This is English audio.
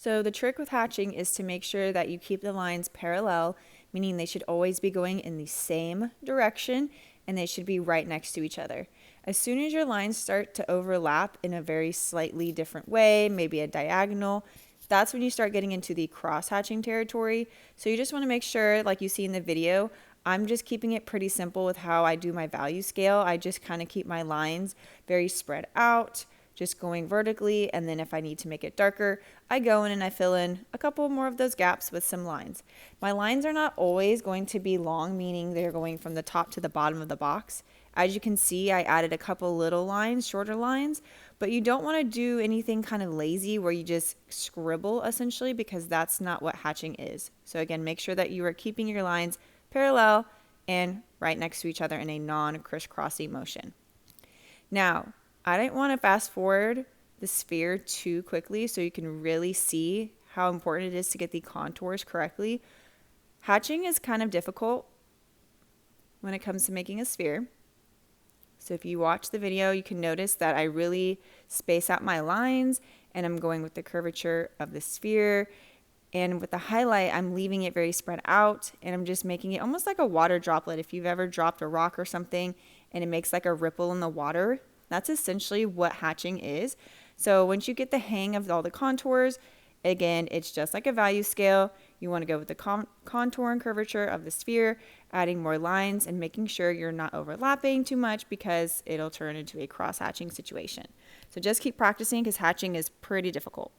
So the trick with hatching is to make sure that you keep the lines parallel, meaning they should always be going in the same direction and they should be right next to each other. As soon as your lines start to overlap in a very slightly different way, maybe a diagonal, that's when you start getting into the cross hatching territory. So you just want to make sure, like you see in the video, I'm just keeping it pretty simple with how I do my value scale. I just kind of keep my lines very spread out, just going vertically, and then if I need to make it darker, I go in and I fill in a couple more of those gaps with some lines. My lines are not always going to be long, meaning they're going from the top to the bottom of the box. As you can see, I added a couple little lines, shorter lines, but you don't want to do anything kind of lazy where you just scribble essentially, because that's not what hatching is. So again, make sure that you are keeping your lines parallel and right next to each other in a non-crisscrossy motion. Now, I didn't want to fast forward the sphere too quickly so you can really see how important it is to get the contours correctly. Hatching is kind of difficult when it comes to making a sphere. So if you watch the video, you can notice that I really space out my lines and I'm going with the curvature of the sphere. And with the highlight, I'm leaving it very spread out and I'm just making it almost like a water droplet. If you've ever dropped a rock or something and it makes like a ripple in the water, that's essentially what hatching is. So once you get the hang of all the contours, again, it's just like a value scale. You want to go with the contour and curvature of the sphere, adding more lines and making sure you're not overlapping too much because it'll turn into a cross hatching situation. So just keep practicing because hatching is pretty difficult.